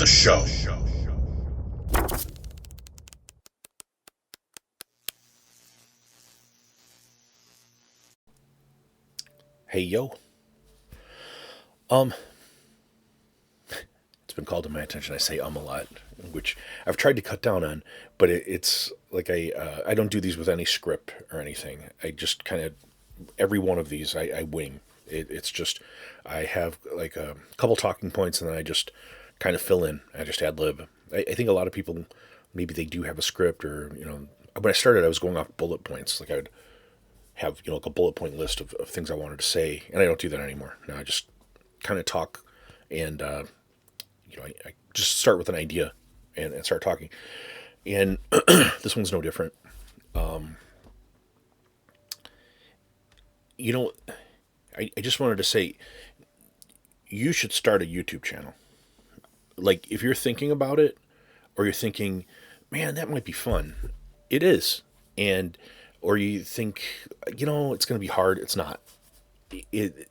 the show. Hey yo, um, it's been called to my attention. I say a lot, which I've tried to cut down on, but it's like I don't do these with any script or anything. I just kind of every one of these I wing. It's just I have like a couple talking points and then I just kind of fill in. I just ad lib. I think a lot of people maybe they do have a script or when I started I was going off bullet points. Like I would have like a bullet point list of things I wanted to say, and I don't do that anymore. Now I just kind of talk, and I just start with an idea and start talking. And this one's no different. You know, I just wanted to say you should start a YouTube channel. Like if you're thinking about it, or you're thinking, man, that might be fun. It is, and or you think, it's going to be hard. It's not. It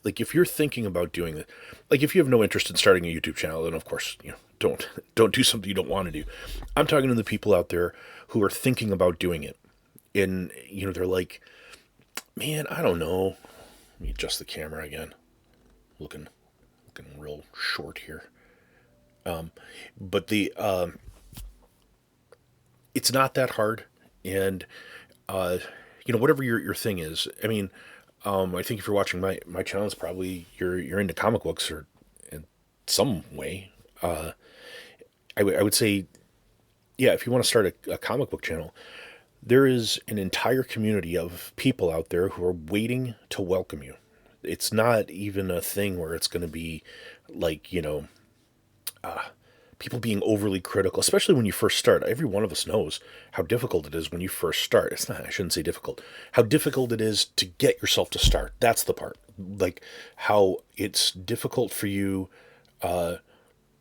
like if you're thinking about doing it, like if you have no interest in starting a YouTube channel, then of course don't do something you don't want to do. I'm talking to the people out there who are thinking about doing it, and they're like, man, I don't know. Let me adjust the camera again. Looking real short here. But the it's not that hard, and whatever your thing is. I mean, I think if you're watching my channel, it's probably you're into comic books or in some way. I would say, yeah, if you want to start a comic book channel, there is an entire community of people out there who are waiting to welcome you. It's not even a thing where it's going to be like people being overly critical, especially when you first start. Every one of us knows how difficult it is when you first start. It's not, I shouldn't say difficult, how difficult it is to get yourself to start. That's the part. Like how it's difficult for you to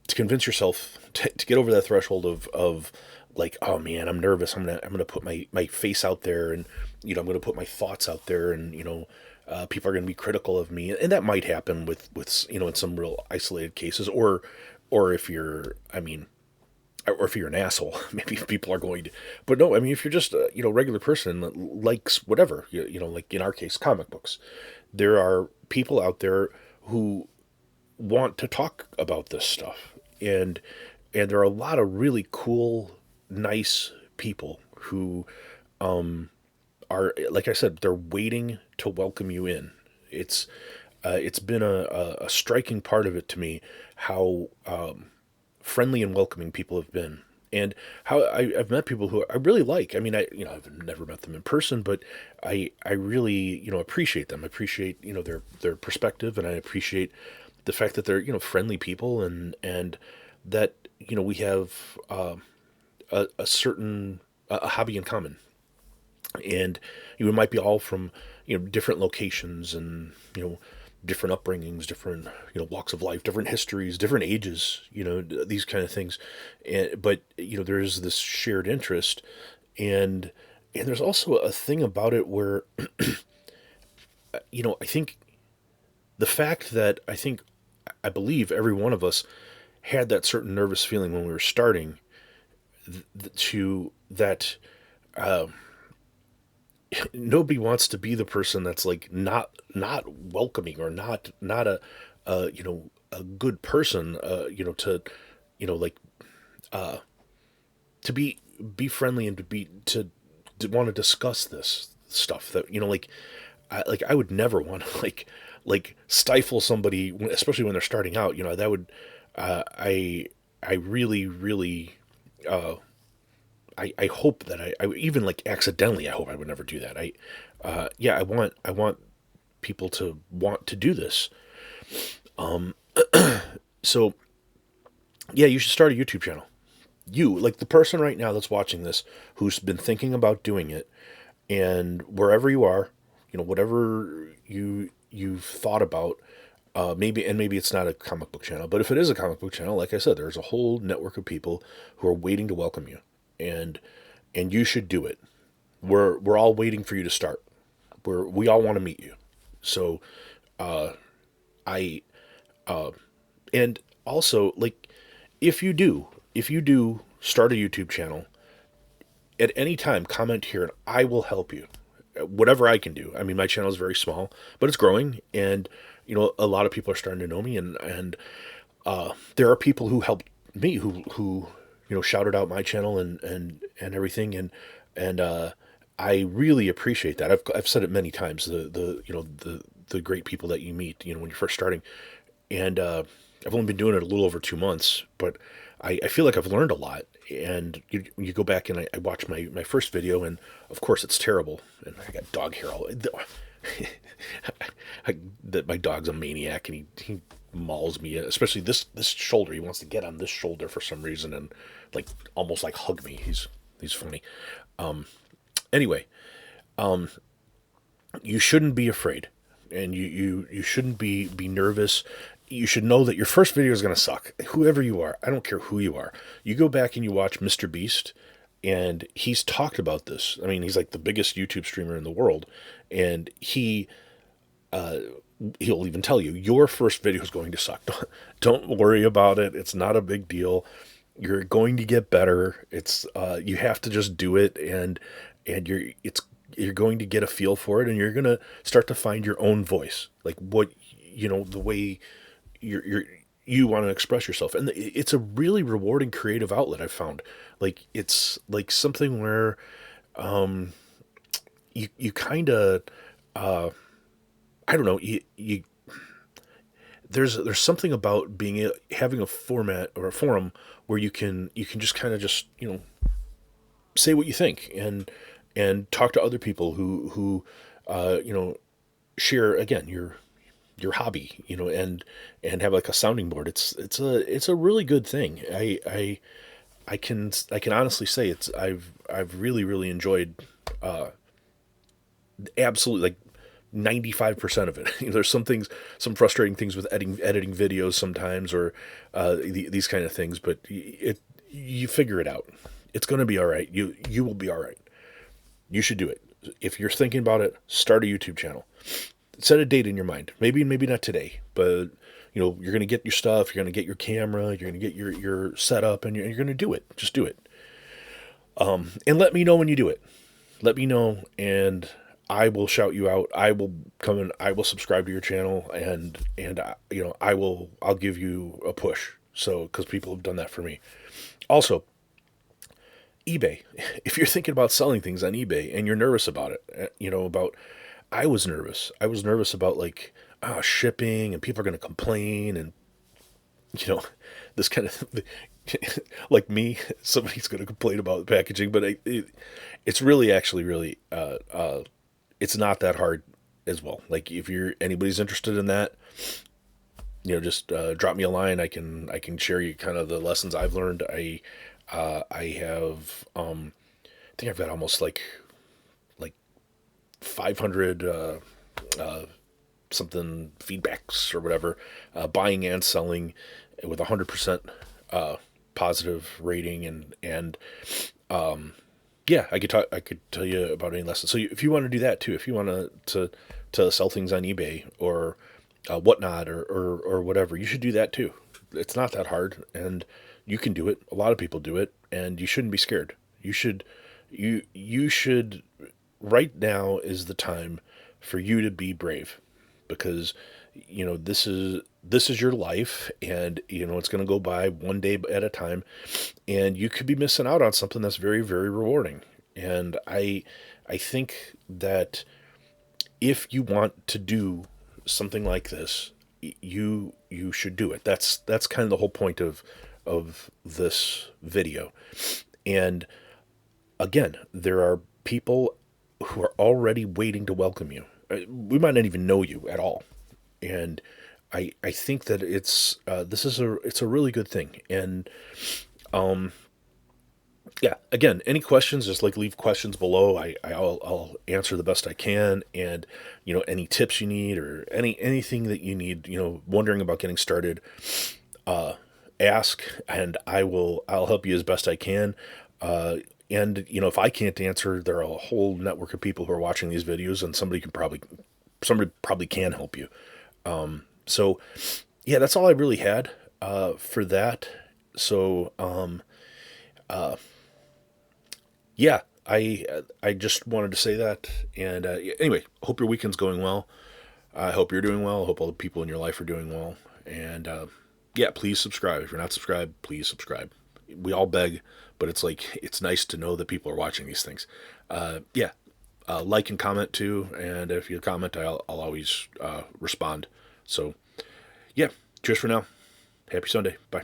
convince yourself to get over that threshold of like, oh man, I'm nervous. I'm gonna put my face out there, and I'm gonna put my thoughts out there, and people are gonna be critical of me, and that might happen with in some real isolated cases, or if you're, I mean, or if you're an asshole, maybe people are going to. But no, I mean, if you're just a regular person that likes whatever, like in our case, comic books, there are people out there who want to talk about this stuff, and there are a lot of really cool, nice people who are, like I said, they're waiting to welcome you in. It's been a striking part of it to me how friendly and welcoming people have been, and how I've met people who I really like. I mean, I've never met them in person, but I really appreciate them. I appreciate their perspective, and I appreciate the fact that they're friendly people, and that we have a certain a hobby in common, and we might be all from different locations, and different upbringings, different walks of life, different histories, different ages, these kind of things, but there's this shared interest, and there's also a thing about it where I think the fact that I believe every one of us had that certain nervous feeling when we were starting, to that nobody wants to be the person that's like not welcoming, or not a good person, like to be friendly, and to want to discuss this stuff that I would never want to like stifle somebody, especially when they're starting out. That would I really I hope that I even like accidentally, I hope I would never do that. Yeah, I want people to want to do this. So yeah, you should start a YouTube channel. You, like the person right now that's watching this, who's been thinking about doing it, and wherever you are, whatever you've thought about, maybe it's not a comic book channel, but if it is a comic book channel, like I said, there's a whole network of people who are waiting to welcome you, and you should do it. We're all waiting for you to start. We all want to meet you. So, I and also, like, if you do start a YouTube channel, at any time comment here and I will help you. Whatever I can do. I mean, my channel is very small, but it's growing, and a lot of people are starting to know me, and there are people who helped me who shouted out my channel and everything, and I really appreciate that. I've said it many times. The great people that you meet when you're first starting, and I've only been doing it a little over 2 months, but I feel like I've learned a lot. And you go back and I watch my first video, and of course it's terrible, and I got dog hair all. That my dog's a maniac, and he mauls me, especially this shoulder. He wants to get on this shoulder for some reason and like almost like hug me. He's funny. Anyway, you shouldn't be afraid, and you shouldn't be nervous. You should know that your first video is going to suck. Whoever you are, I don't care who you are. You go back and you watch Mr. Beast, and he's talked about this. I mean, he's like the biggest YouTube streamer in the world, and he'll even tell you your first video is going to suck. Don't worry about it. It's not a big deal. You're going to get better. It's you have to just do it, and you're going to get a feel for it, and you're going to start to find your own voice, like what the way you want to express yourself. And it's a really rewarding creative outlet, I've found. Like it's like something where you kind of I don't know, you there's something about having a format or a forum where you can just kind of just say what you think, and talk to other people who share again your hobby, and have like a sounding board. It's a really good thing. I can honestly say I've really enjoyed absolutely like 95% of it. There's some frustrating things with editing videos sometimes, or these kind of things, but you figure it out. It's going to be all right. You will be all right. You should do it. If you're thinking about it, start a YouTube channel. Set a date in your mind. Maybe not today, but you're going to get your stuff. You're going to get your camera. You're going to get your setup, and you're going to do it. Just do it. And let me know when you do it. Let me know, and I will shout you out. I will come and I will subscribe to your channel, and I'll give you a push. So, because people have done that for me. Also, eBay. If you're thinking about selling things on eBay and you're nervous about it, I was nervous. I was nervous about like shipping, and people are going to complain, and this kind of like me, somebody's going to complain about the packaging, but it's really actually really it's not that hard as well. Like if anybody's interested in that, just drop me a line. I can share you kind of the lessons I've learned. I have I think I've got almost like 500 something feedbacks or whatever, buying and selling with 100% positive rating, and yeah, I could tell you about any lessons. So if you want to do that too, if you want to sell things on eBay or whatnot, or whatever, you should do that too. It's not that hard, and you can do it. A lot of people do it, and you shouldn't be scared. You should right now is the time for you to be brave, because this is your life, and it's going to go by one day at a time, and you could be missing out on something that's very, very rewarding. And I think that if you want to do something like this, you should do it. That's kind of the whole point of this video. And again, there are people who are already waiting to welcome you. We might not even know you at all, and I think that it's a really good thing. And yeah, again, any questions, just like leave questions below. I'll answer the best I can, and any tips you need, or anything that you need, wondering about getting started, ask, and I'll help you as best I can. And if I can't answer, there are a whole network of people who are watching these videos, and somebody probably can help you. So yeah, that's all I really had for that. So, yeah, I just wanted to say that. And anyway, hope your weekend's going well. I hope you're doing well. I hope all the people in your life are doing well. And yeah, please subscribe. If you're not subscribed, please subscribe. We all beg, but it's like it's nice to know that people are watching these things. Yeah, like and comment too. And if you comment, I'll always respond. So yeah, cheers for now. Happy Sunday. Bye.